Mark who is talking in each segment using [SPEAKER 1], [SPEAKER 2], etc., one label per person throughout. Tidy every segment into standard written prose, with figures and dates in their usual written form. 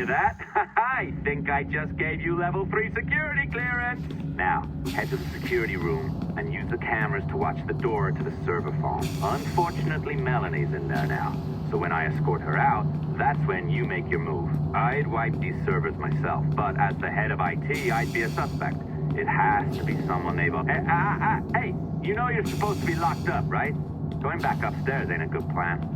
[SPEAKER 1] hear that? I think I just gave you level 3 security clearance. Now, head to the security room and use the cameras to watch the door to the server phone. Unfortunately, Melanie's in there now. So when I escort her out, that's when you make your move. I'd wipe these servers myself, but as the head of IT, I'd be a suspect. It has to be someone they've... Hey, you know you're supposed to be locked up, right? Going back upstairs ain't a good plan.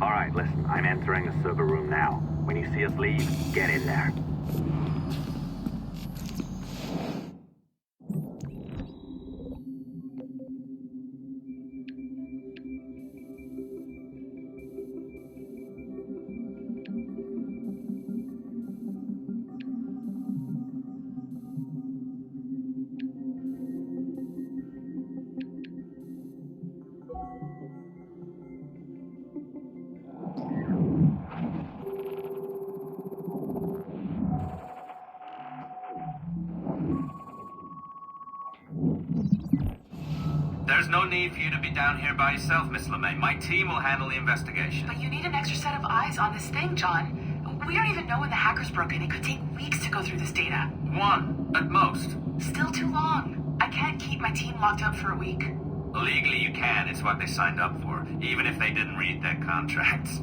[SPEAKER 1] All right, listen, I'm entering the server room now. When you see us leave, get in there.
[SPEAKER 2] There's no need for you to be down here by yourself, Miss LeMay. My team will handle the investigation.
[SPEAKER 3] But you need an extra set of eyes on this thing, John. We don't even know when the hackers broke in. It could take weeks to go through this data.
[SPEAKER 2] One, at most.
[SPEAKER 3] Still too long. I can't keep my team locked up for a week.
[SPEAKER 2] Legally, you can. It's what they signed up for, even if they didn't read their contracts.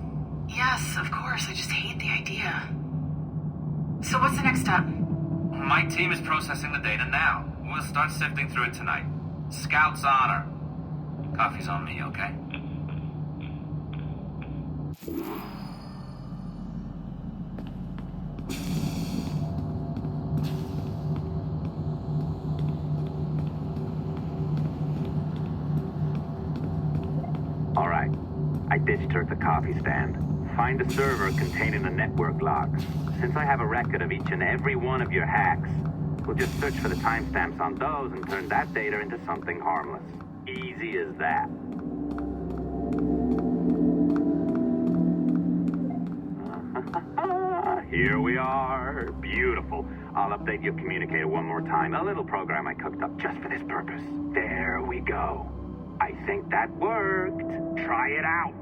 [SPEAKER 3] Yes, of course. I just hate the idea. So what's the next step?
[SPEAKER 2] My team is processing the data now. We'll start sifting through it tonight. Scout's honor. Coffee's on me, okay?
[SPEAKER 1] All right, I ditched her at the coffee stand. Find a server containing the network logs. Since I have a record of each and every one of your hacks, we'll just search for the timestamps on those and turn that data into something harmless. Easy as that. Here we are. Beautiful. I'll update your communicator one more time. A little program I cooked up just for this purpose. There we go. I think that worked. Try it out.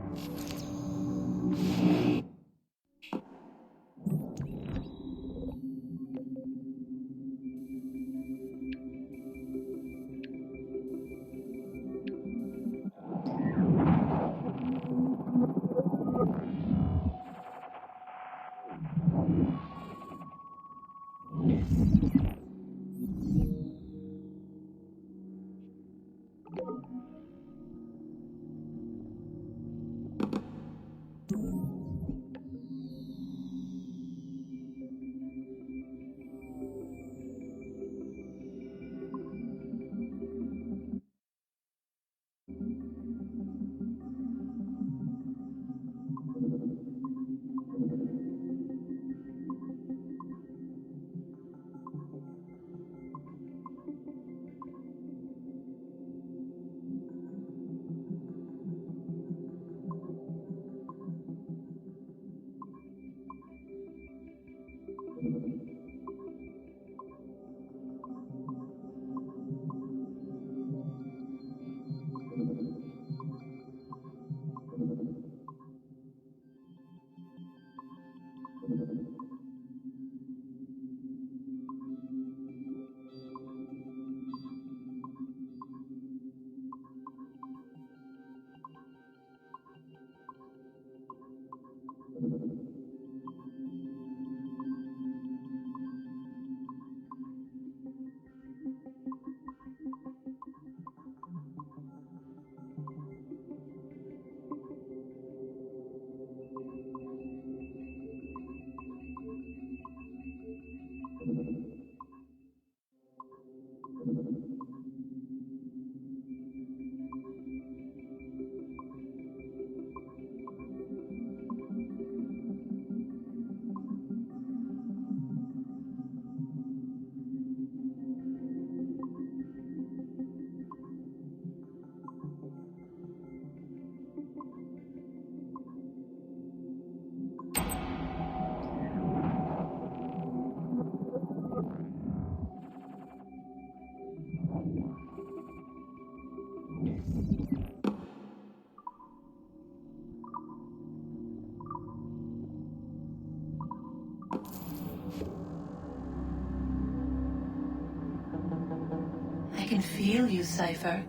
[SPEAKER 4] can feel you, Cypher.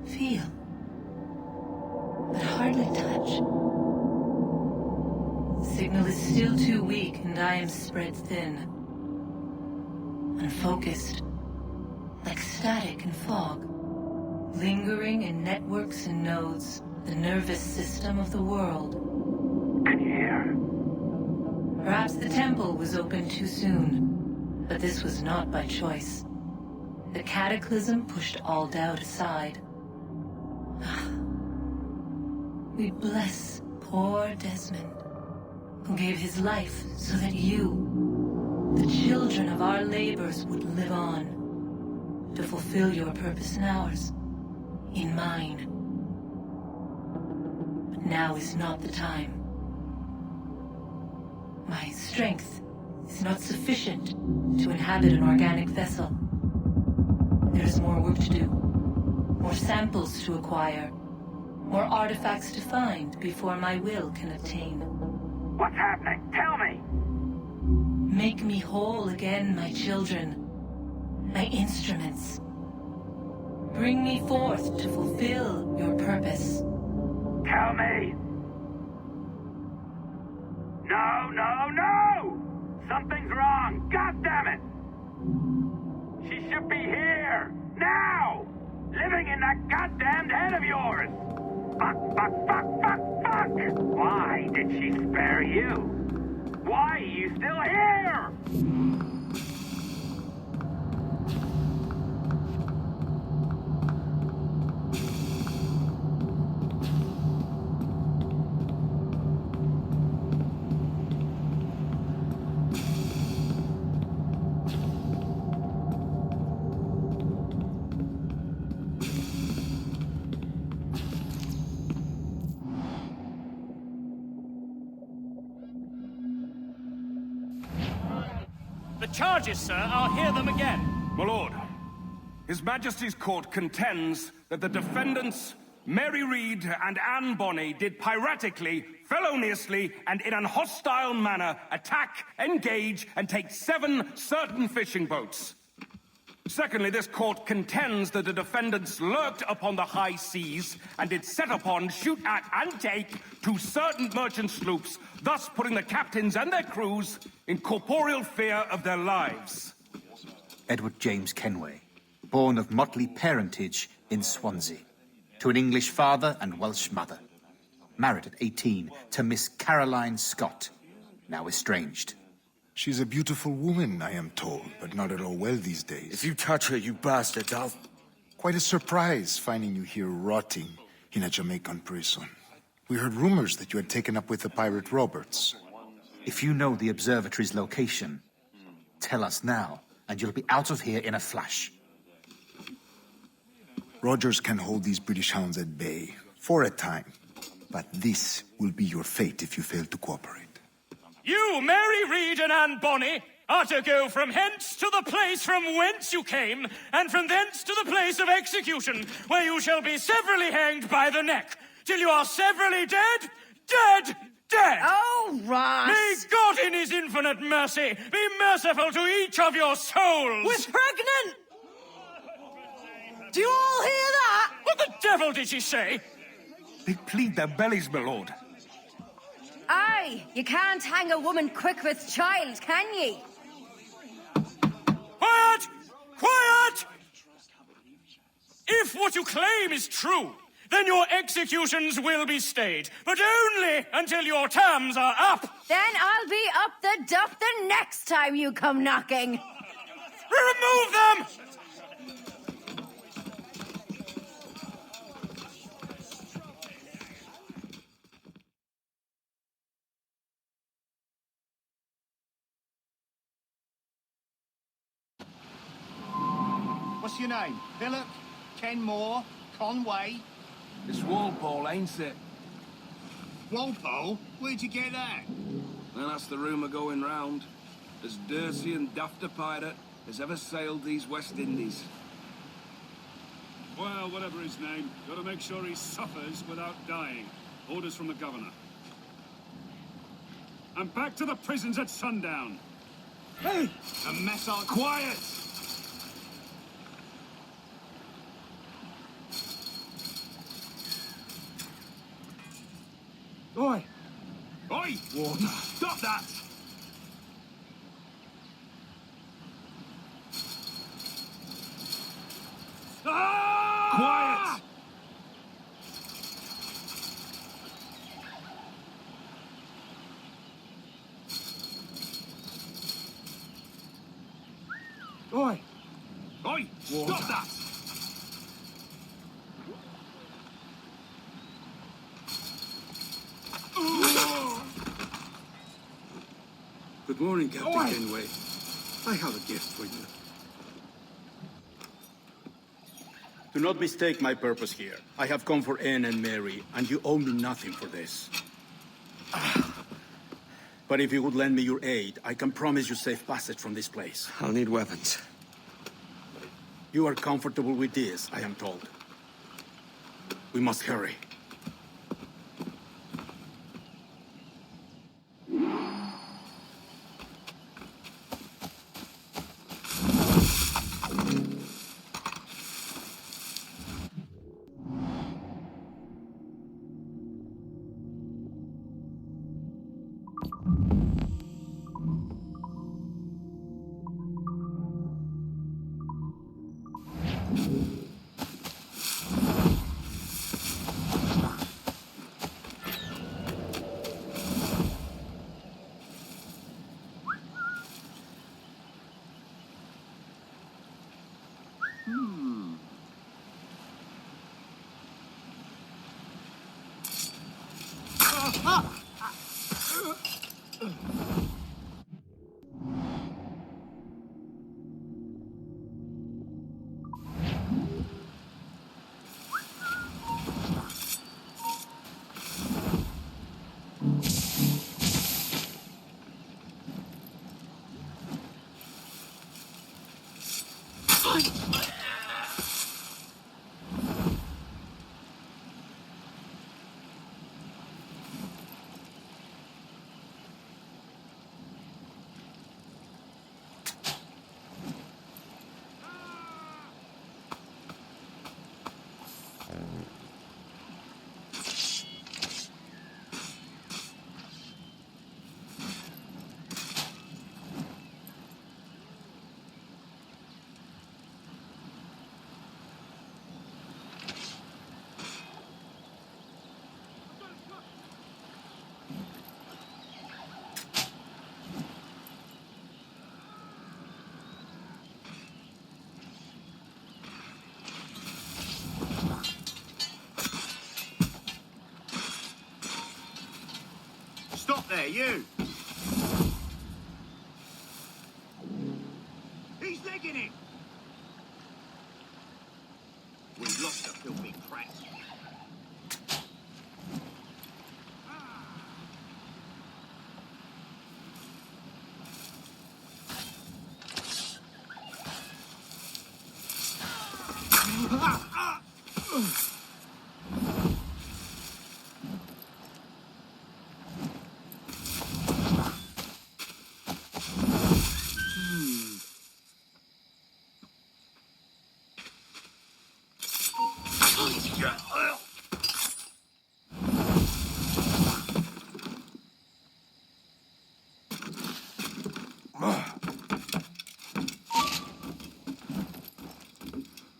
[SPEAKER 4] Feel. But hardly touch. Signal is still too weak, and I am spread thin. Unfocused. Like static and fog. Lingering in networks and nodes. The nervous system of the world.
[SPEAKER 1] Can you hear?
[SPEAKER 4] Perhaps the temple was opened too soon. But this was not by choice. The cataclysm pushed all doubt aside. We bless poor Desmond, who gave his life so that you, the children of our labors, would live on, to fulfill your purpose in ours, in mine. But now is not the time. My strength is not sufficient to inhabit an organic vessel. There is more work to do, more samples to acquire, more artifacts to find before my will can obtain.
[SPEAKER 1] What's happening? Tell me!
[SPEAKER 4] Make me whole again, my children, my instruments. Bring me forth to fulfill your purpose.
[SPEAKER 1] Tell me! No, no, no! Something's wrong! God damn it! She should be here! Now! Living in that goddamned head of yours! Fuck, fuck, fuck, fuck, fuck! Why did she spare you? Why are you still here?
[SPEAKER 5] The charges, sir, I'll hear them again.
[SPEAKER 6] My lord, His Majesty's court contends that the defendants, Mary Read and Anne Bonny, did piratically, feloniously, and in an hostile manner attack, engage, and take 7 certain fishing boats. Secondly, this court contends that the defendants lurked upon the high seas and did set upon, shoot at, and take 2 certain merchant sloops, thus putting the captains and their crews in corporeal fear of their lives.
[SPEAKER 7] Edward James Kenway, born of motley parentage in Swansea, to an English father and Welsh mother. Married at 18 to Miss Caroline Scott, now estranged.
[SPEAKER 8] She's a beautiful woman, I am told, but not at all well these days.
[SPEAKER 9] If you touch her, you bastards, I'll...
[SPEAKER 8] Quite a surprise finding you here rotting in a Jamaican prison. We heard rumors that you had taken up with the pirate Roberts.
[SPEAKER 7] If you know the observatory's location, tell us now, and you'll be out of here in a flash.
[SPEAKER 8] Rogers can hold these British hounds at bay, for a time. But this will be your fate if you fail to cooperate.
[SPEAKER 5] You, Mary Read and Anne Bonny, are to go from hence to the place from whence you came, and from thence to the place of execution, where you shall be severally hanged by the neck, till you are severally dead, dead, dead!
[SPEAKER 10] Oh, Ross!
[SPEAKER 5] May God in his infinite mercy be merciful to each of your souls!
[SPEAKER 10] We're pregnant! Do you all hear that?
[SPEAKER 5] What the devil did she say?
[SPEAKER 6] They plead their bellies, my lord.
[SPEAKER 10] Aye, you can't hang a woman quick with child, can ye?
[SPEAKER 5] Quiet! Quiet! If what you claim is true, then your executions will be stayed, but only until your terms are up.
[SPEAKER 10] Then I'll be up the duff the next time you come knocking.
[SPEAKER 5] Remove them!
[SPEAKER 11] What's your name? Billock? Kenmore? Conway?
[SPEAKER 6] It's Walpole, ain't it?
[SPEAKER 11] Walpole? Where'd you get that?
[SPEAKER 6] Well, that's the rumour going round. As dirty and daft a pirate as ever sailed these West Indies.
[SPEAKER 12] Well, whatever his name, gotta make sure he suffers without dying. Orders from the governor. And back to the prisons at sundown.
[SPEAKER 11] Hey! A mess on...
[SPEAKER 12] Quiet! Oi! Oi! Water! Stop that! Ah! Quiet! Oi! Oi! Water. Stop that!
[SPEAKER 13] Good morning, Captain Kenway. I have a gift for you. Do not mistake my purpose here. I have come for Anne and Mary, and you owe me nothing for this. But if you would lend me your aid, I can promise you safe passage from this place.
[SPEAKER 9] I'll need weapons.
[SPEAKER 13] You are comfortable with this, I am told. We must hurry.
[SPEAKER 11] Stop there, you! He's legging it! We lost a filthy prat.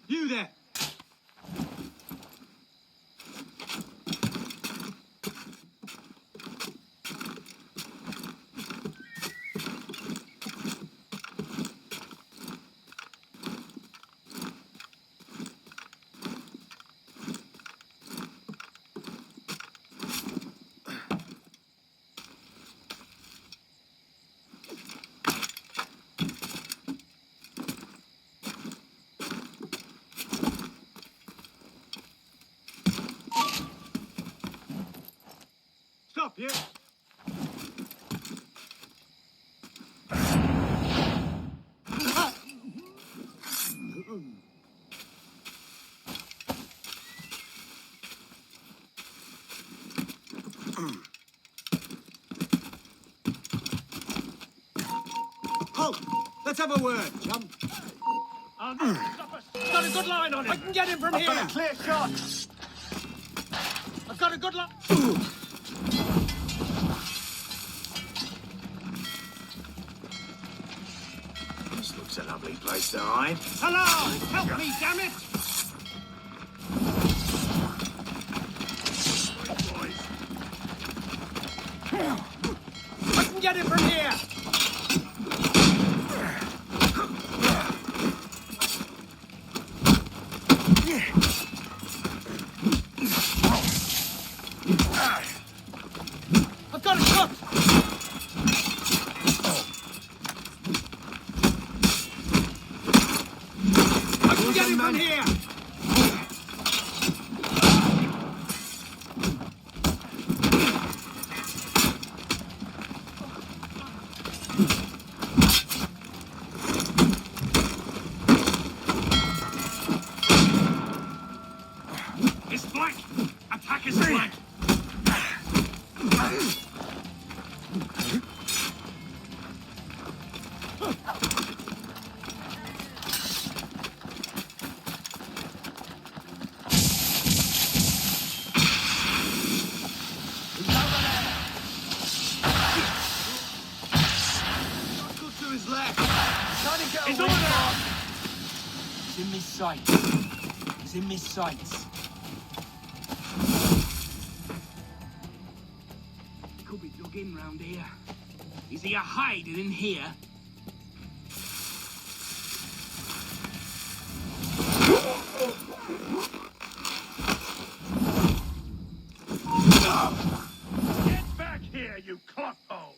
[SPEAKER 11] You there! Stop, you!
[SPEAKER 12] Halt! Let's have a word, chum. Got a good line on him. I can get him from here. Got a clear shot. I've got a good line.
[SPEAKER 11] This looks a lovely place to hide. Hello! Help me, damn it! I can get it from here! I've got a shot! I can get it from here!
[SPEAKER 12] It's black! Attack is black!
[SPEAKER 11] He's over there!
[SPEAKER 14] He's in me sights. He's in me sights.
[SPEAKER 11] He could be dug in round here. Is he a hiding in here?
[SPEAKER 12] Get back here, you clockhole!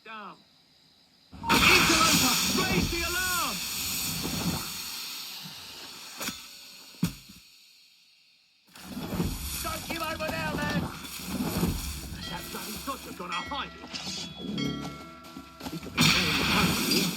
[SPEAKER 11] Down. Interloper! Raise the alarm! Don't give over now, man! That bloody dodger gonna hide it. He could be playing the hunt here.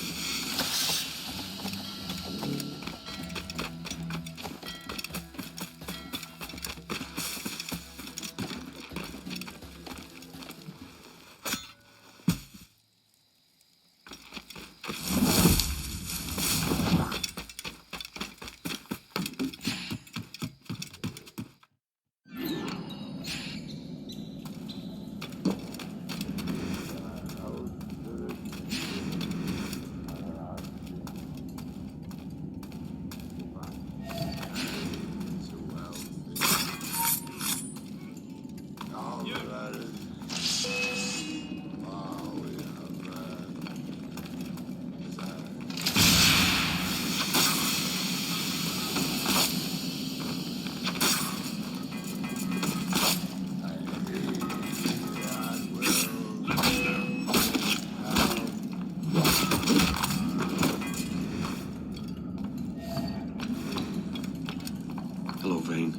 [SPEAKER 9] Hello, Vane.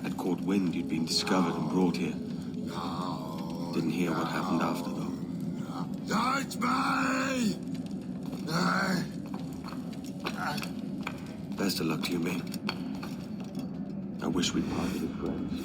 [SPEAKER 9] I'd caught wind you'd been discovered and brought here. Didn't hear what happened after, though.
[SPEAKER 8] Touch me!
[SPEAKER 9] Best of luck to you, mate. I wish we'd parted as friends.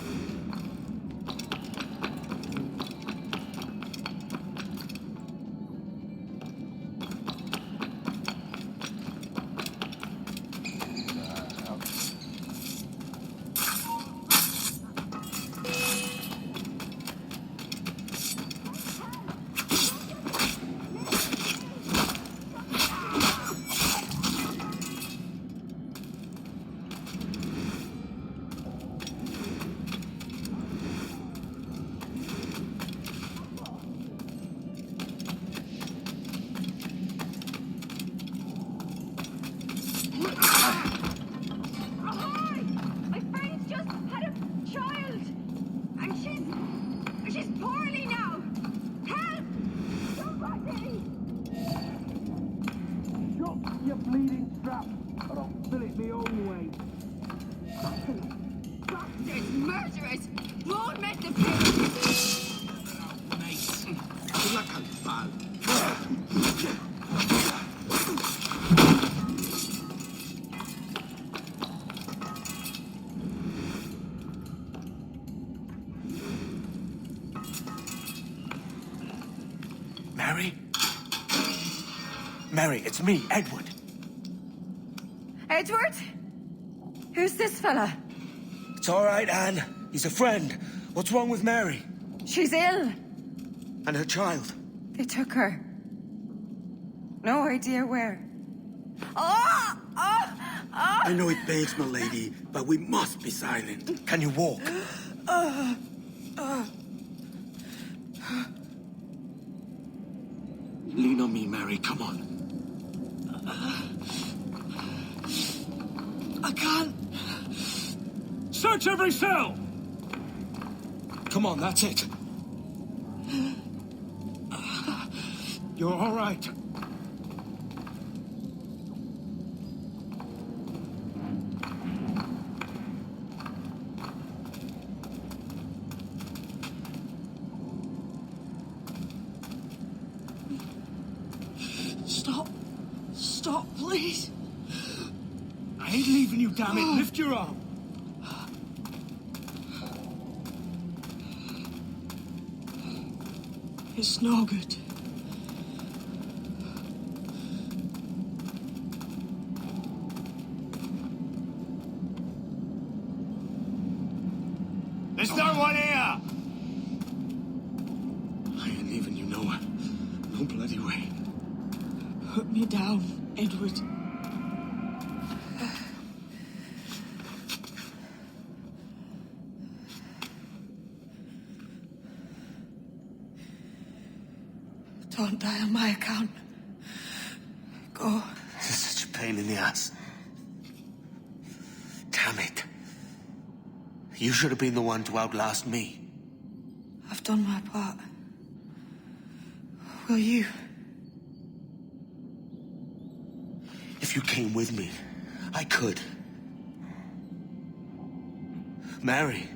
[SPEAKER 14] Mary, it's me, Edward.
[SPEAKER 10] Edward? Who's this fella?
[SPEAKER 14] It's all right, Anne. He's a friend. What's wrong with Mary?
[SPEAKER 10] She's ill.
[SPEAKER 14] And her child?
[SPEAKER 10] They took her. No idea where. Oh! Oh! Oh!
[SPEAKER 13] I know it pains my lady, but we must be silent.
[SPEAKER 14] Can you walk?
[SPEAKER 9] Lean on me, Mary. Come on.
[SPEAKER 14] I can't.
[SPEAKER 12] Search every cell!
[SPEAKER 14] Come on, that's it.
[SPEAKER 12] You're all right.
[SPEAKER 14] Stop. Stop, please. I ain't leaving you, damn it. Lift your arm. It's no good.
[SPEAKER 12] There's no one here!
[SPEAKER 9] I ain't leaving you nowhere. No bloody way.
[SPEAKER 14] Put me down, Edward. Don't die on my account. Go.
[SPEAKER 9] This is such a pain in the ass. Damn it. You should have been the one to outlast me.
[SPEAKER 14] I've done my part. Will you?
[SPEAKER 9] If you came with me, I could. Mary.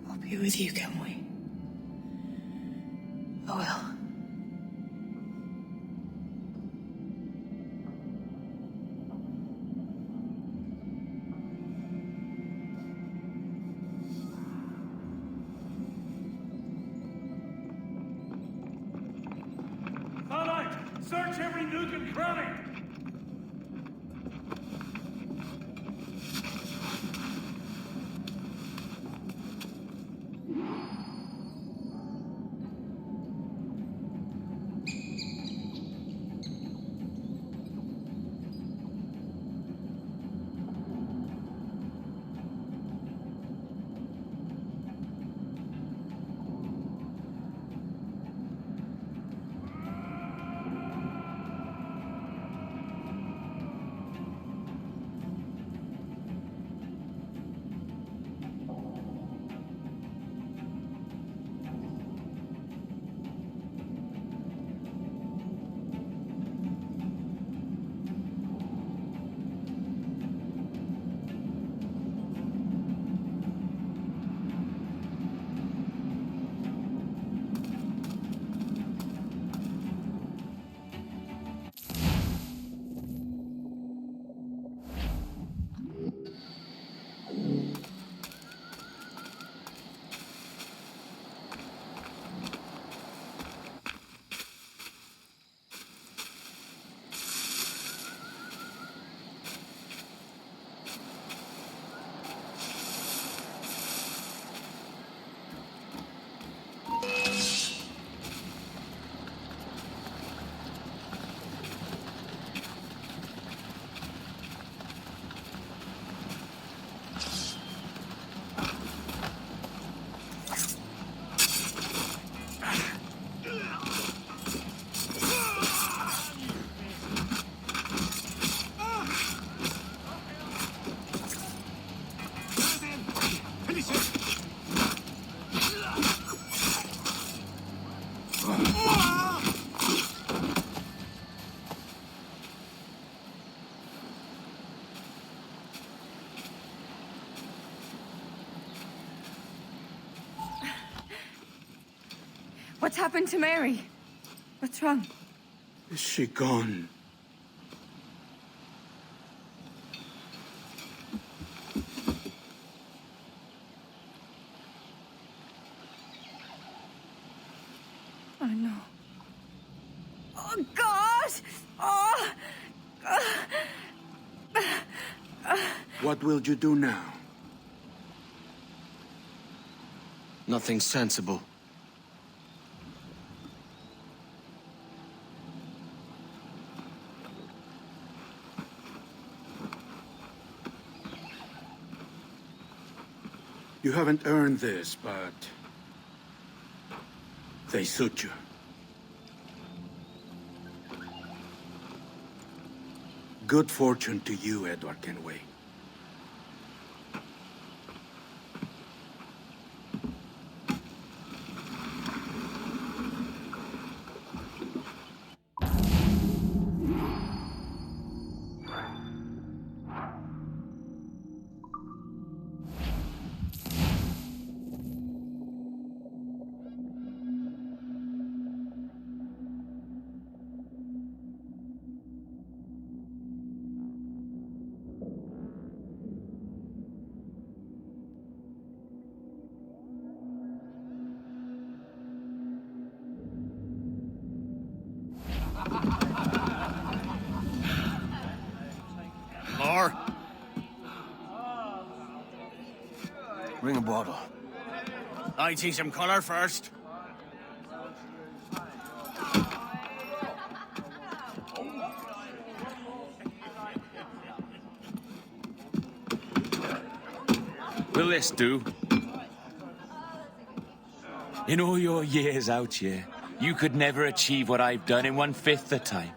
[SPEAKER 14] I'll be with you, can we? I will.
[SPEAKER 12] Starlight, search every nook and cranny!
[SPEAKER 10] What's happened to Mary? What's wrong?
[SPEAKER 13] Is she gone?
[SPEAKER 10] Oh, no. Oh, God! Oh!
[SPEAKER 13] What will you do now?
[SPEAKER 9] Nothing sensible.
[SPEAKER 13] You haven't earned this, but they suit you. Good fortune to you, Edward Kenway.
[SPEAKER 14] More?
[SPEAKER 9] Bring a bottle.
[SPEAKER 14] I see some colour first.
[SPEAKER 5] Will this do? In all your years out here, you could never achieve what I've done in 1/5 the time.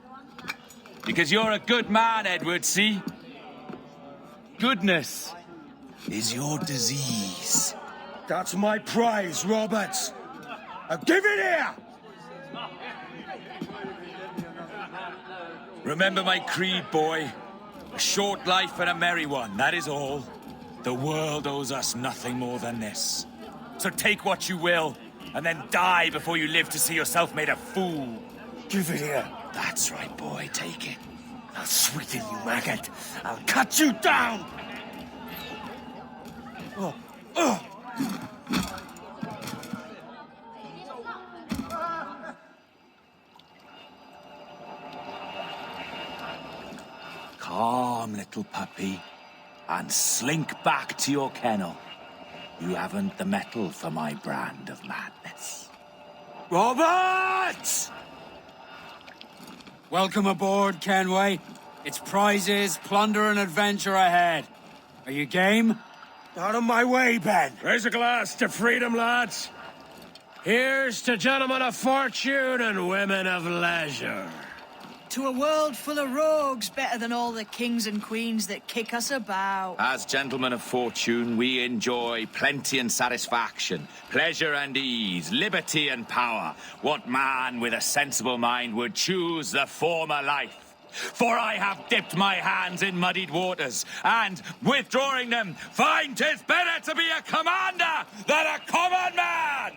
[SPEAKER 5] Because you're a good man, Edward, see? Goodness is your disease.
[SPEAKER 14] That's my prize, Roberts. Now give it here!
[SPEAKER 5] Remember my creed, boy. A short life and a merry one, that is all. The world owes us nothing more than this. So take what you will, and then die before you live to see yourself made a fool.
[SPEAKER 14] Give it here.
[SPEAKER 5] That's right, boy, take it.
[SPEAKER 14] I'll sweeten you, maggot. I'll cut you down! Oh. Oh.
[SPEAKER 5] Calm, little puppy, and slink back to your kennel. You haven't the mettle for my brand of madness.
[SPEAKER 14] Robert!
[SPEAKER 15] Welcome aboard, Kenway. It's prizes, plunder, and adventure ahead. Are you game?
[SPEAKER 14] Out of my way, Ben.
[SPEAKER 12] Raise a glass to freedom, lads. Here's to gentlemen of fortune and women of leisure.
[SPEAKER 16] To a world full of rogues, better than all the kings and queens that kick us about.
[SPEAKER 5] As gentlemen of fortune, we enjoy plenty and satisfaction, pleasure and ease, liberty and power. What man with a sensible mind would choose the former life? For I have dipped my hands in muddied waters, and, withdrawing them, find 'tis better to be a commander than a common man!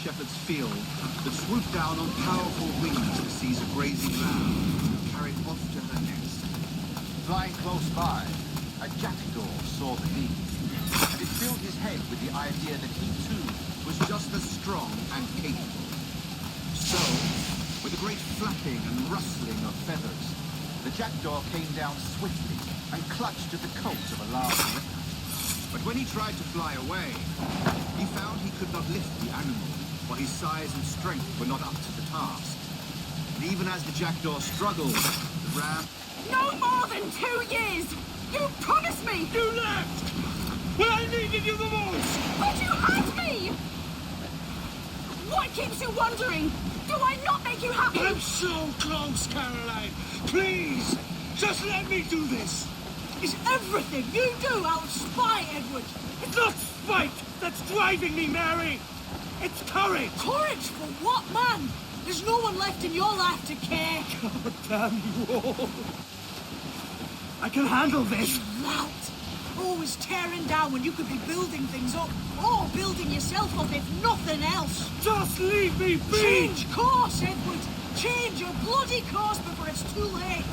[SPEAKER 17] shepherd's field that swooped down on powerful wings to seize a grazing lamb and carry it off to her nest. Flying close by, a jackdaw saw the need, and it filled his head with the idea that he too was just as strong and capable. So, with a great flapping and rustling of feathers, the jackdaw came down swiftly and clutched at the coat of a large ripper. But when he tried to fly away, he found he could not lift the animal, for his size and strength were not up to the task. And even as the jackdaw struggled, the ram...
[SPEAKER 18] No more than 2 years! You promised me!
[SPEAKER 14] You left! When I needed you the most!
[SPEAKER 18] But you had me! What keeps you wondering? Do I not make you happy?
[SPEAKER 14] I'm so close, Caroline! Please! Just Just let me do this!
[SPEAKER 16] Is everything you do out of spite, Edward?
[SPEAKER 14] It's not spite that's driving me, Mary! It's courage!
[SPEAKER 16] Courage for what, man? There's no one left in your life to care.
[SPEAKER 14] God damn you all! I can handle this!
[SPEAKER 16] Lout! Always tearing down when you could be building things up, or building yourself up if nothing else.
[SPEAKER 14] Just leave me be!
[SPEAKER 16] Change course, Edward! Change your bloody course before it's too late!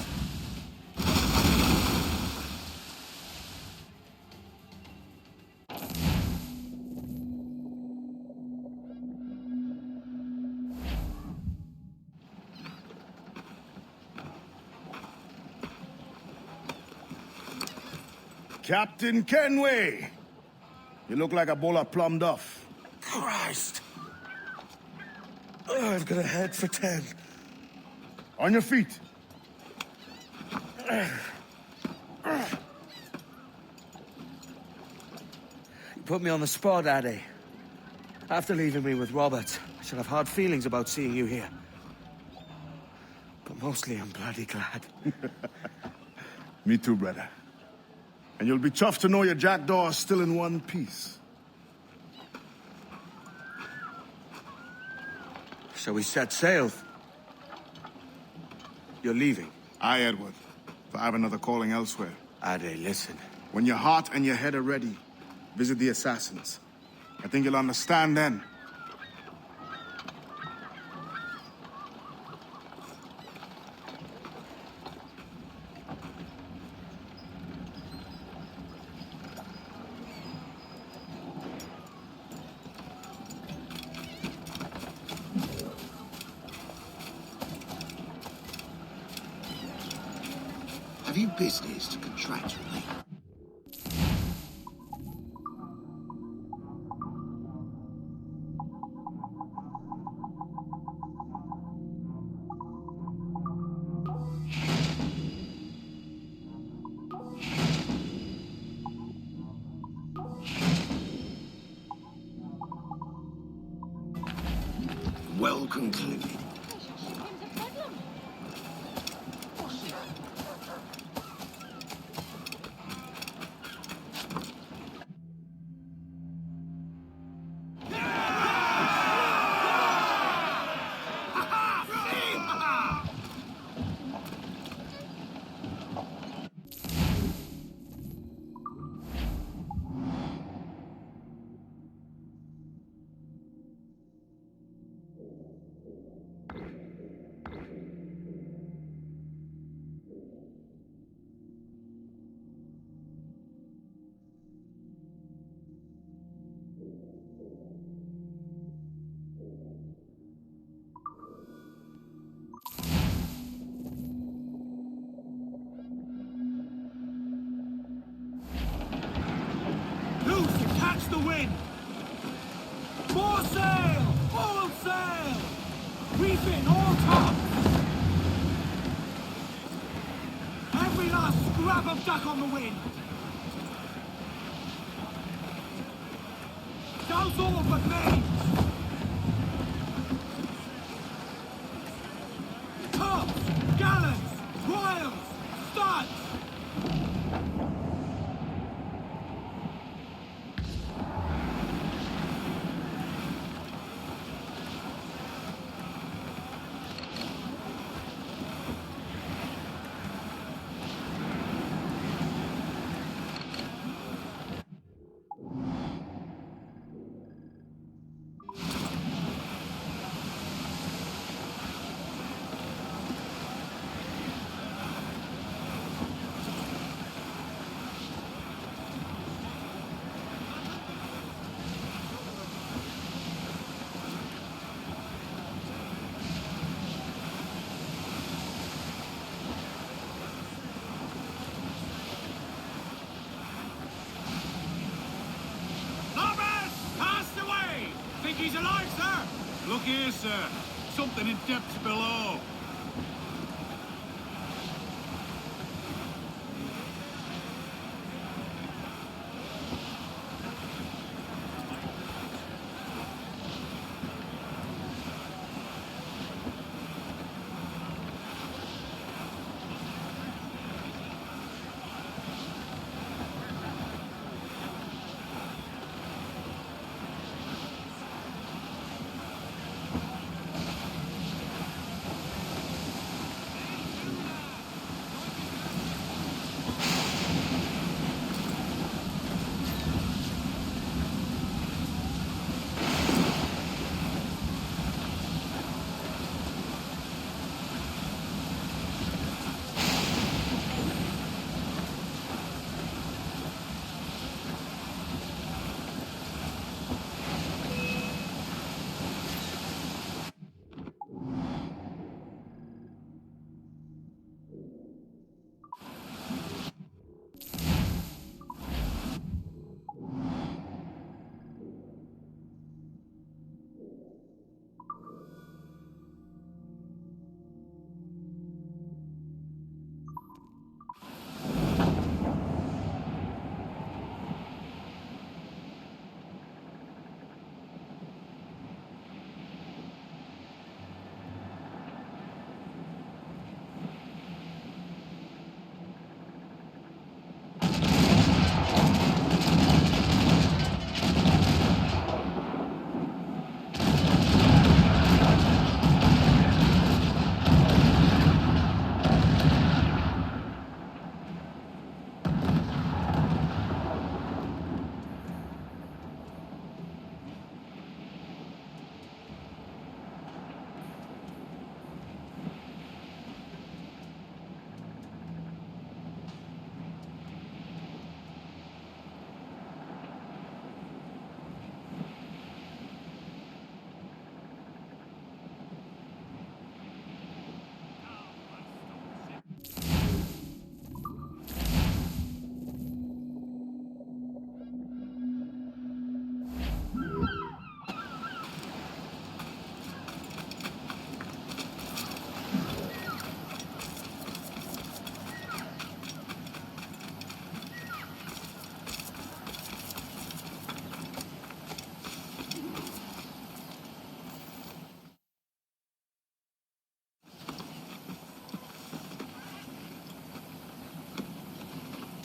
[SPEAKER 19] Captain Kenway! You look like a bowl of plum duff.
[SPEAKER 14] Christ! Oh, I've got a head for 10.
[SPEAKER 19] On your feet.
[SPEAKER 14] You put me on the spot, Addy. After leaving me with Robert, I should have hard feelings about seeing you here. But mostly I'm bloody glad.
[SPEAKER 19] Me too, brother. And you'll be chuffed to know your jackdaw is still in one piece.
[SPEAKER 14] Shall we set sail? You're leaving?
[SPEAKER 19] Aye, Edward. But I have another calling elsewhere.
[SPEAKER 14] Ade, listen.
[SPEAKER 19] When your heart and your head are ready, visit the assassins. I think you'll understand then.
[SPEAKER 17] Have you business to contract with me? Well concluded.
[SPEAKER 14] Catch the wind! More sail! All sail! Reef in all top! Every last scrap of duck on the wind! Douse all but mains! Tops! Gallants! Royals! Studs!
[SPEAKER 11] He's alive, sir! Look here, sir. Something in depths below.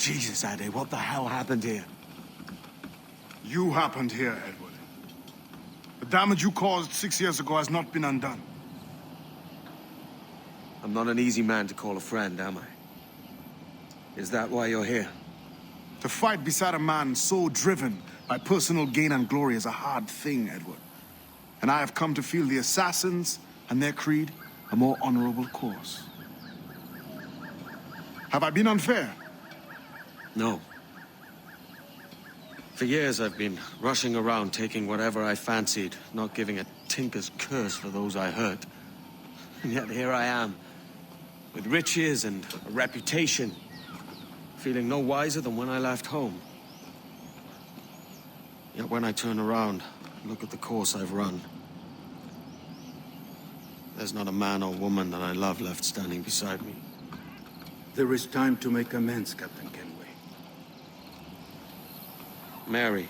[SPEAKER 14] Jesus, Ade, what the hell happened here?
[SPEAKER 19] You happened here, Edward. The damage you caused 6 years ago has not been undone.
[SPEAKER 14] I'm not an easy man to call a friend, am I? Is that why you're here?
[SPEAKER 19] To fight beside a man so driven by personal gain and glory is a hard thing, Edward. And I have come to feel the assassins and their creed a more honorable course. Have I been unfair?
[SPEAKER 14] No. For years I've been rushing around taking whatever I fancied, not giving a tinker's curse for those I hurt. And yet here I am, with riches and a reputation, feeling no wiser than when I left home. Yet when I turn around, look at the course I've run, there's not a man or woman that I love left standing beside me.
[SPEAKER 13] There is time to make amends, Captain Kenway.
[SPEAKER 14] Mary.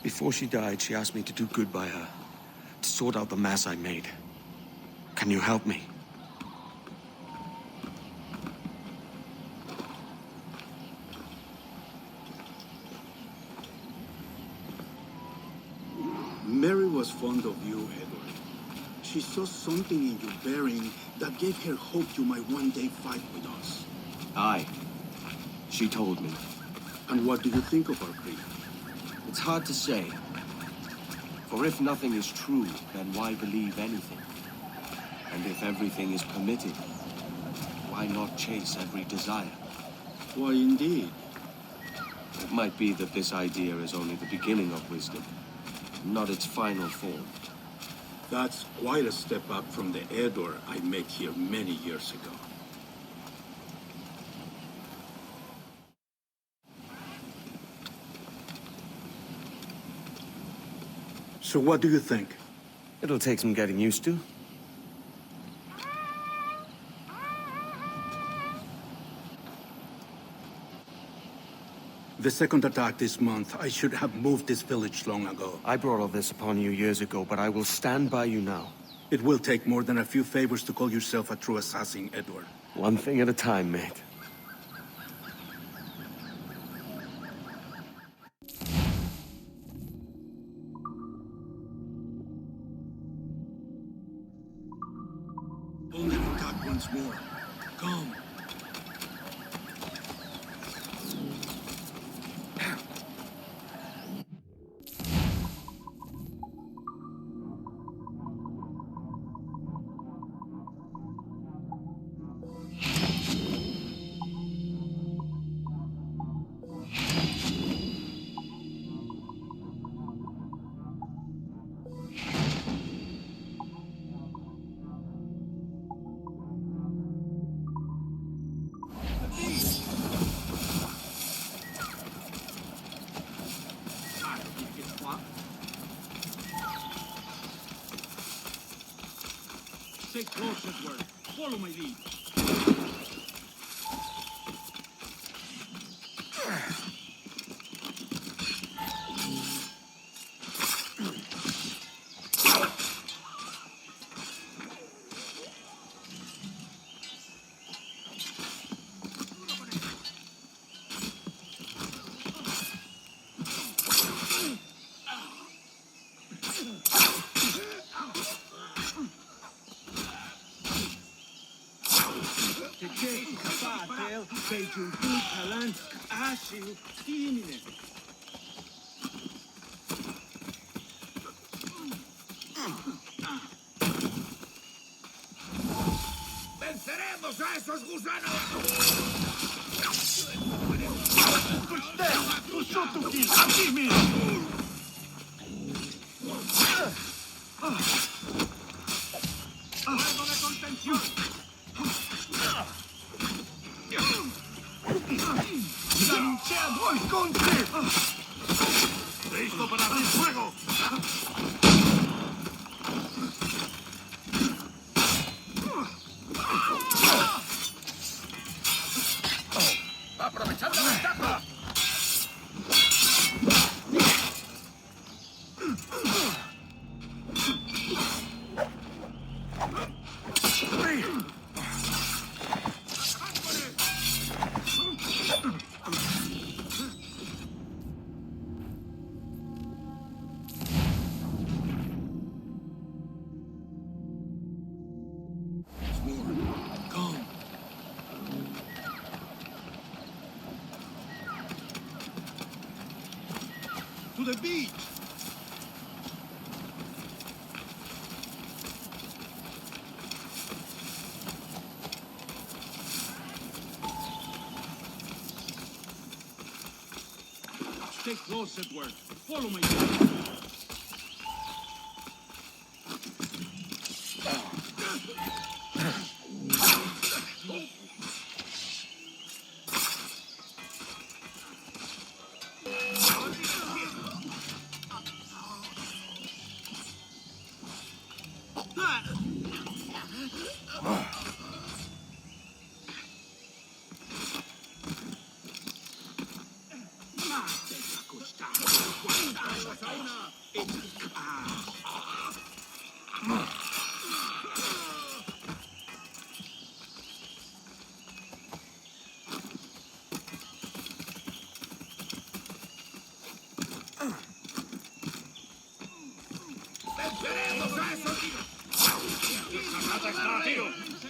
[SPEAKER 14] Before she died, she asked me to do good by her, to sort out the mess I made. Can you help me?
[SPEAKER 13] Mary was fond of you, Edward. She saw something in your bearing that gave her hope you might one day fight with us.
[SPEAKER 9] Aye. She told me.
[SPEAKER 13] And what do you think of our creed?
[SPEAKER 9] It's hard to say. For if nothing is true, then why believe anything? And if everything is permitted, why not chase every desire?
[SPEAKER 13] Why, indeed.
[SPEAKER 9] It might be that this idea is only the beginning of wisdom, not its final form.
[SPEAKER 13] That's quite a step up from the Edward I met here many years ago. So what do you think?
[SPEAKER 14] It'll take some getting used to.
[SPEAKER 13] The second attack this month, I should have moved this village long ago.
[SPEAKER 14] I brought all this upon you years ago, but I will stand by you now.
[SPEAKER 13] It will take more than a few favors to call yourself a true assassin, Edward.
[SPEAKER 14] One thing at a time, mate.
[SPEAKER 13] Only attack once more. Come.
[SPEAKER 11] Stay close, Edward. Follow my lead. ¡Venceremos a esos gusanos! ¡Aquí mismo! ¡Fuego de contención! ¡Lanciamo al conte! ¡Listo para abrir fuego! ¡Aprovechad la ventaja!
[SPEAKER 13] the beach. Stay close, Edward. Follow me.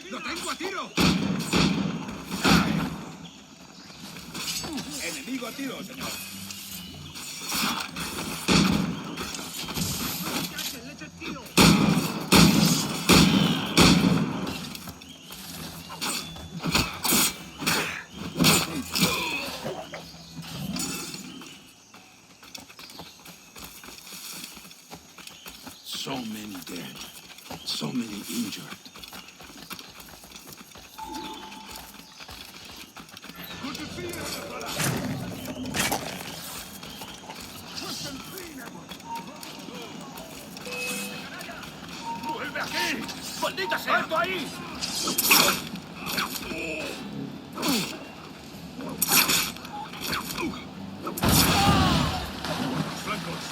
[SPEAKER 11] ¡Lo tengo a tiro! Enemigo a tiro, señor.
[SPEAKER 13] So many dead. So many injured.
[SPEAKER 11] Good to see you, brother. Push and clean, Edward. ¡Vuelve aquí! ¡Maldita sea! ¡Alto ahí! ¡Flancos!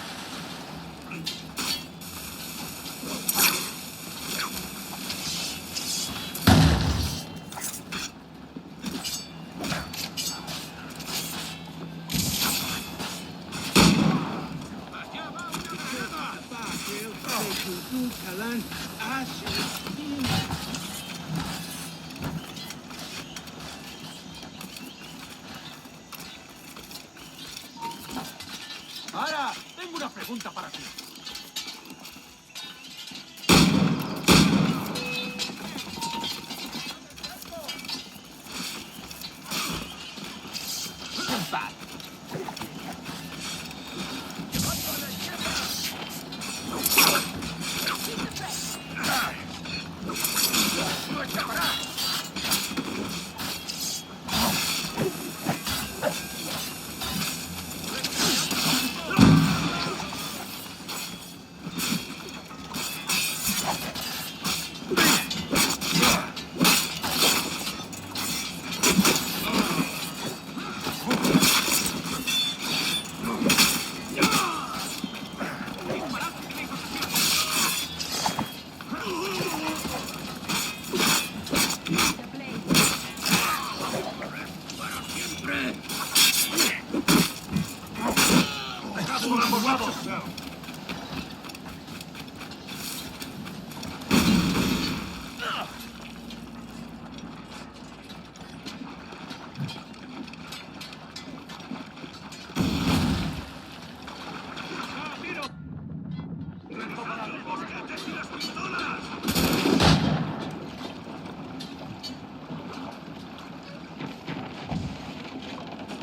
[SPEAKER 20] Ahora, tengo una pregunta para ti.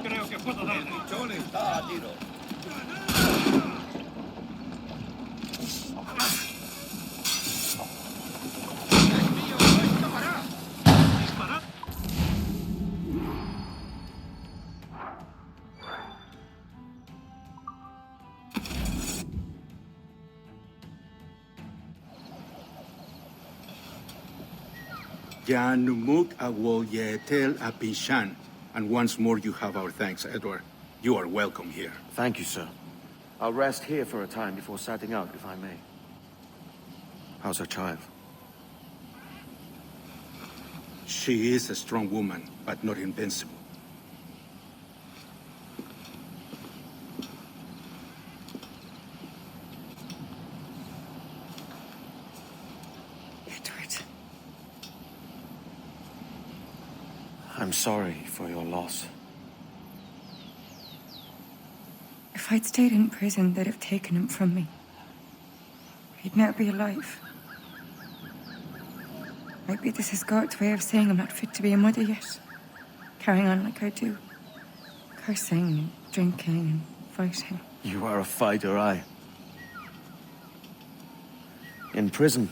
[SPEAKER 11] Creo que puedo dar. El luchón está a tiro.
[SPEAKER 21] Janumuk Awoyetel Apishan. And once more you have our thanks, Edward. You are welcome here.
[SPEAKER 14] Thank you, sir. I'll rest here for a time before setting out, if I may. How's her child?
[SPEAKER 21] She is a strong woman, but not invincible.
[SPEAKER 10] Edward.
[SPEAKER 14] I'm sorry for your loss.
[SPEAKER 3] If I'd stayed in prison, they'd have taken him from me. He'd now be alive. Maybe this is God's way of saying I'm not fit to be a mother yet. Carrying on like I do. Cursing and drinking and fighting.
[SPEAKER 14] You are a fighter, aye. In prison,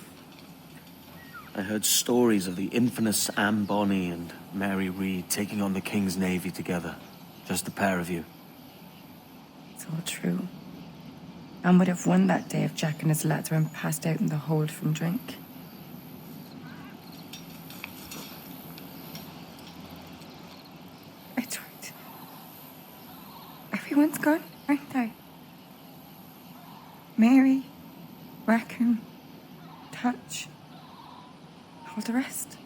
[SPEAKER 14] I heard stories of the infamous Anne Bonny and Mary Read taking on the King's Navy together. Just the pair of you.
[SPEAKER 3] It's all true. Anne would have won that day if Jack and his lads weren't passed out in the hold from drink. Edward. Everyone's gone, aren't they? Mary, Raccoon, Touch, all the rest.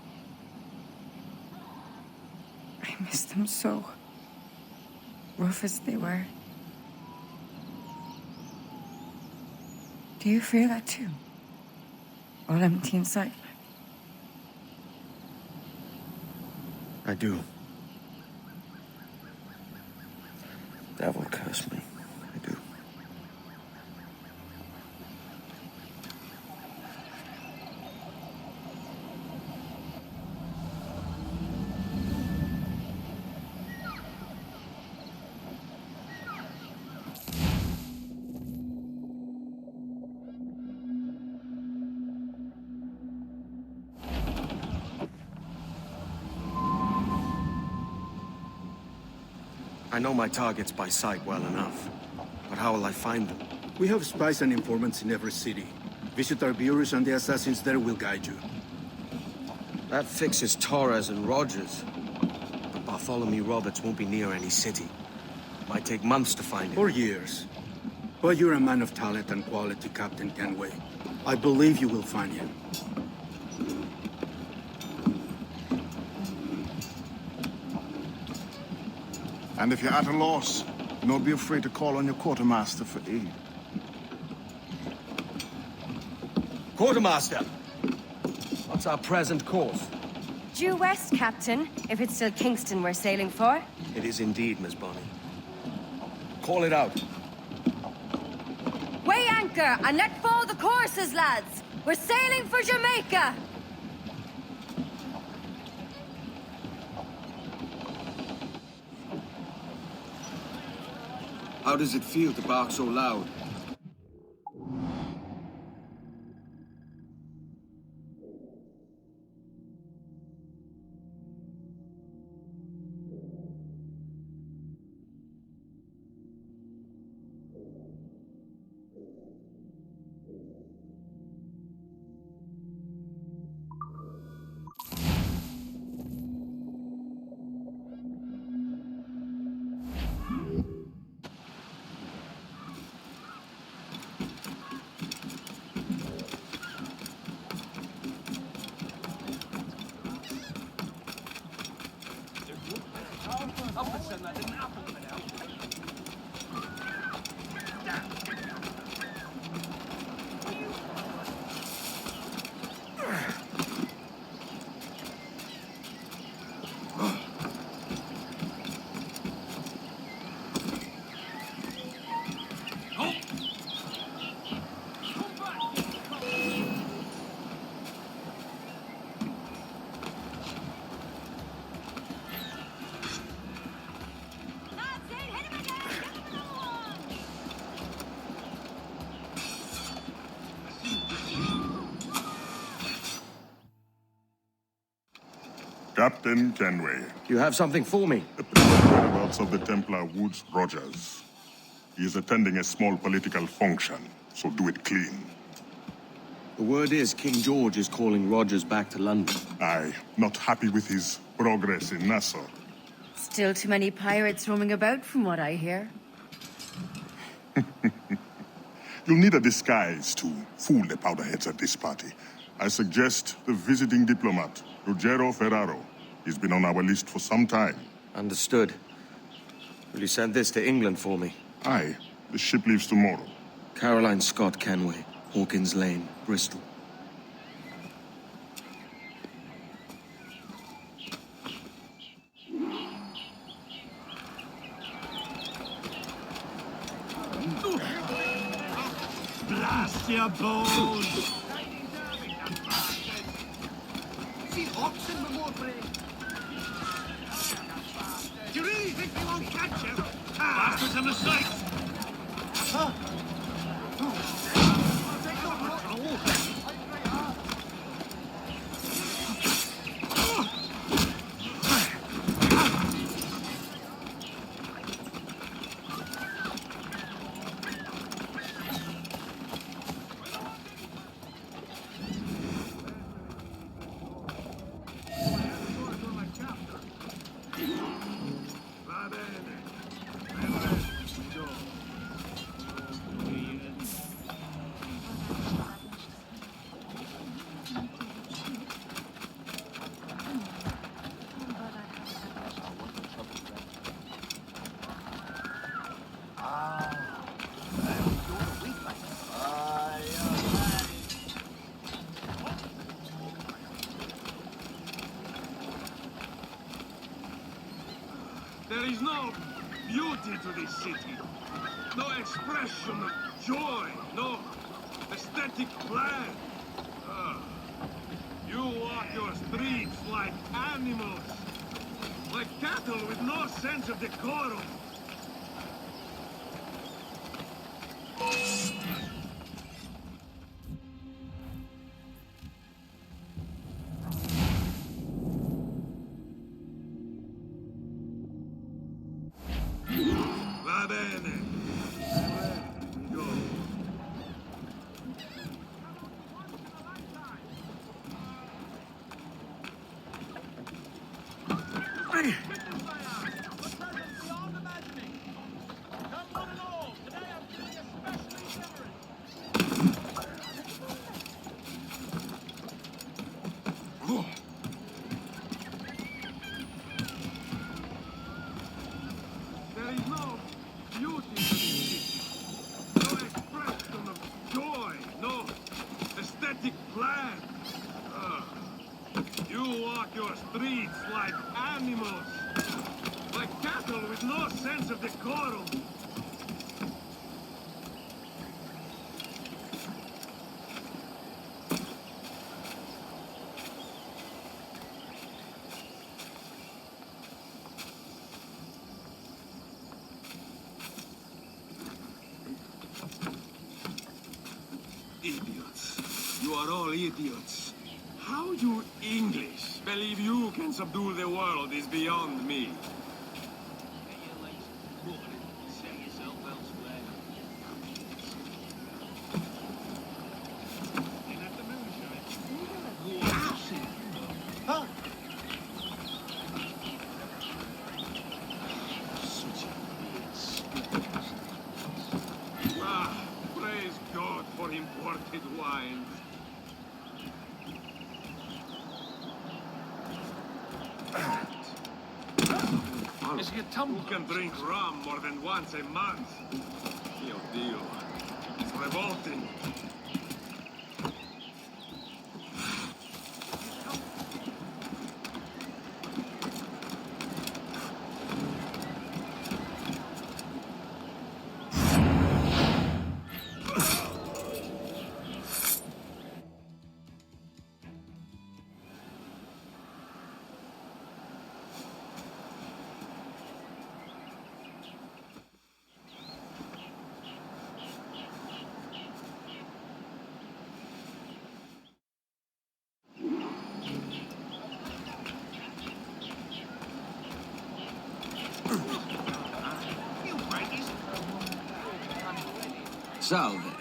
[SPEAKER 3] I miss them so. Rough as they were. Do you feel that too? All empty inside?
[SPEAKER 14] I do. Devil curse me. I do. I know my targets by sight well enough, but how will I find them?
[SPEAKER 21] We have spies and informants in every city. Visit our bureaus and the assassins there will guide you.
[SPEAKER 14] That fixes Torres and Rogers. But Bartholomew Roberts won't be near any city. Might take months to find him.
[SPEAKER 21] Or years. But you're a man of talent and quality, Captain Kenway. I believe you will find him.
[SPEAKER 19] And if you're at a loss, do not be afraid to call on your quartermaster for aid.
[SPEAKER 14] Quartermaster! What's our present course?
[SPEAKER 10] Due west, Captain, if it's still Kingston we're sailing for.
[SPEAKER 14] It is indeed, Miss Bonny. Call it out.
[SPEAKER 10] Weigh anchor and let fall the courses, lads! We're sailing for Jamaica!
[SPEAKER 9] How does it feel to bark so loud?
[SPEAKER 22] Captain Kenway.
[SPEAKER 14] You have something for me?
[SPEAKER 22] The present whereabouts of the Templar Woods Rogers. He is attending a small political function, so do it clean.
[SPEAKER 14] The word is King George is calling Rogers back to London.
[SPEAKER 22] Aye, not happy with his progress in Nassau.
[SPEAKER 10] Still too many pirates roaming about from what I hear.
[SPEAKER 22] You'll need a disguise to fool the powderheads at this party. I suggest the visiting diplomat, Ruggiero Ferraro. He's been on our list for some time.
[SPEAKER 14] Understood. Will you send this to England for me?
[SPEAKER 22] Aye. The ship leaves tomorrow.
[SPEAKER 14] Caroline Scott Kenway, Hawkins Lane, Bristol.
[SPEAKER 11] Lost your bones!
[SPEAKER 13] See oxen with more brain.
[SPEAKER 11] Do you really think they won't catch you? Bastards on the sights!
[SPEAKER 2] There is no beauty to this city. No expression of joy. No aesthetic plan. You walk your streets like animals. Like cattle with no sense of decorum. Va bene. Go. There is no beauty to this city. No expression of joy. No aesthetic plan. You walk your streets like animals. Like cattle with no sense of decorum. Idiots. You are all idiots. How you English believe you can subdue the world is beyond me. Ah, praise God for imported wines. Who can drink rum more than once a month? Mio Dio. It's revolting.
[SPEAKER 9] Salve.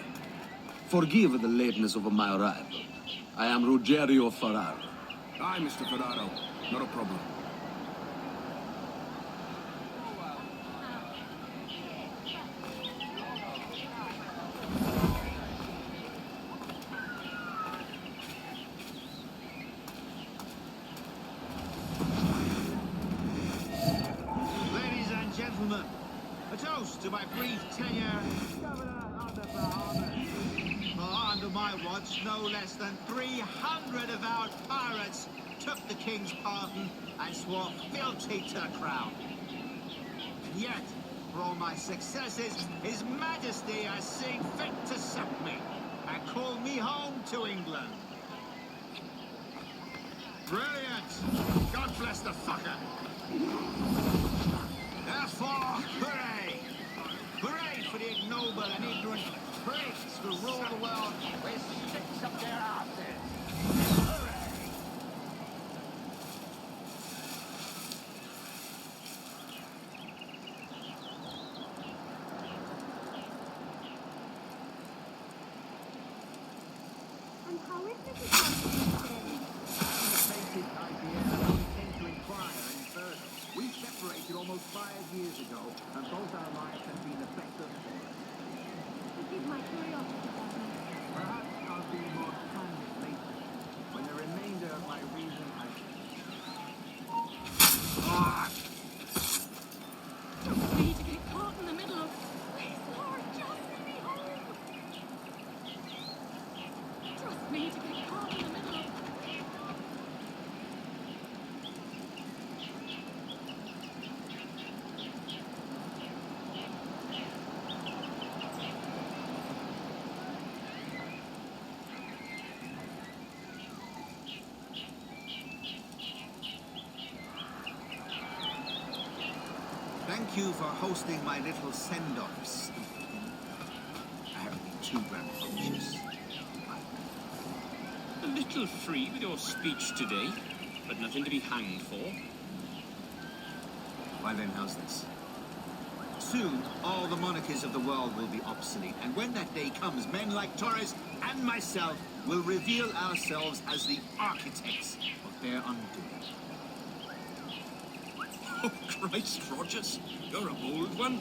[SPEAKER 9] Forgive the lateness of my arrival. I am Ruggiero Ferraro.
[SPEAKER 6] Hi, Mr. Ferraro. Not a problem.
[SPEAKER 17] Ladies and gentlemen, a toast to my brief tenure under my watch, no less than 300 avowed pirates took the king's pardon and swore fealty to the crown. And yet, for all my successes, His Majesty has seen fit to sack me. and call me home to England. Brilliant! God bless the fucker! Therefore, hooray! Hooray for the ignoble and ignorant pricks who rule the world with sticks up their asses! Hooray!
[SPEAKER 18] And how is Mrs. Constance today?
[SPEAKER 17] We separated almost 5 years ago, and both our lives have been affected.
[SPEAKER 18] Forgive my curiosity, Desmond.
[SPEAKER 17] Perhaps I'll be more candid later, when the remainder of my reason has...
[SPEAKER 18] Trust me to get caught in the middle of... Please, Lord, just let me home! Trust me to get caught in the middle of...
[SPEAKER 17] Thank you for hosting my little send-offs. I haven't been too rambunctious.
[SPEAKER 1] A little free with your speech today, but nothing to be hanged for.
[SPEAKER 17] Well then, how's this? Soon, all the monarchies of the world will be obsolete, and when that day comes, men like Torres and myself will reveal ourselves as the architects of their undoing.
[SPEAKER 1] Oh, Christ, Rogers, you're a bold one.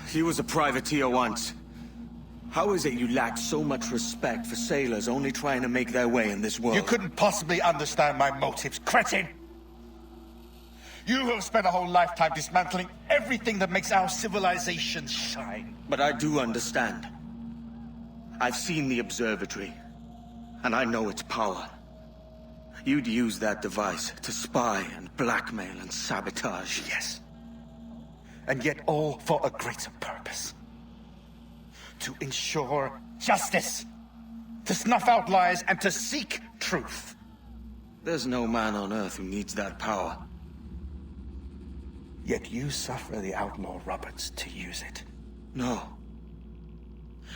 [SPEAKER 14] He was a privateer once. How is it you lack so much respect for sailors only trying to make their way in this world?
[SPEAKER 7] You couldn't possibly understand my motives, cretin! You have spent a whole lifetime dismantling everything that makes our civilization shine.
[SPEAKER 14] But I do understand. I've seen the observatory, and I know its power. You'd use that device to spy and blackmail and sabotage.
[SPEAKER 7] Yes. And yet all for a greater purpose. To ensure justice, to snuff out lies, and to seek truth.
[SPEAKER 14] There's no man on Earth who needs that power.
[SPEAKER 7] Yet you suffer the outlaw Roberts to use it.
[SPEAKER 14] No.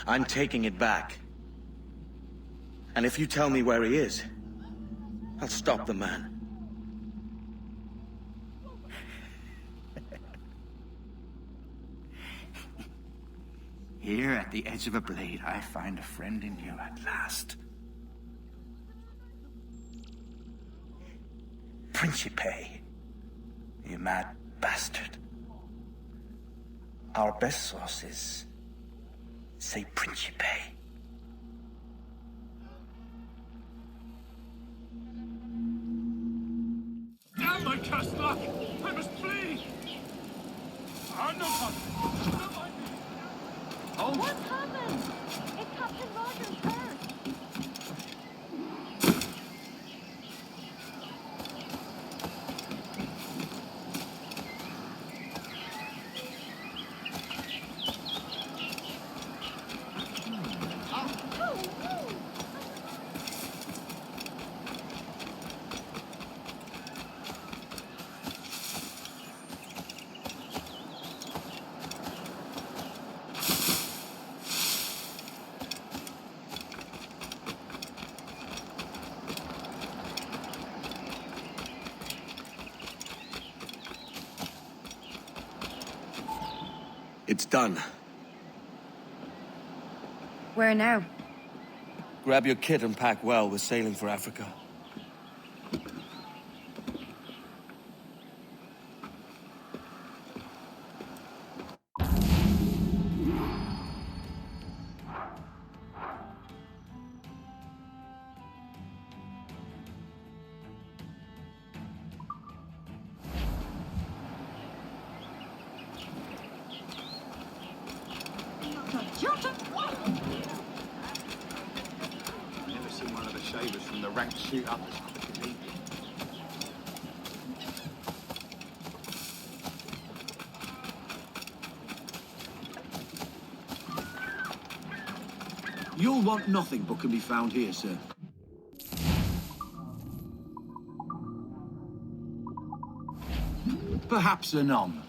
[SPEAKER 14] I'm taking it back. And if you tell me where he is, I'll stop the man.
[SPEAKER 7] Here at the edge of a blade, I find a friend in you at last. Principe, you mad bastard. Our best sources say Principe.
[SPEAKER 2] Damn my cursed luck! I must flee! I'm not coming.
[SPEAKER 18] Oh. What happened? It's Captain Rogers hurt.
[SPEAKER 14] It's done.
[SPEAKER 10] Where now?
[SPEAKER 14] Grab your kit and pack well. We're sailing for Africa.
[SPEAKER 17] Never seen one of the shavers from the ranks shoot up as quick as he did.
[SPEAKER 13] You'll want nothing but can be found here, sir. Perhaps anon.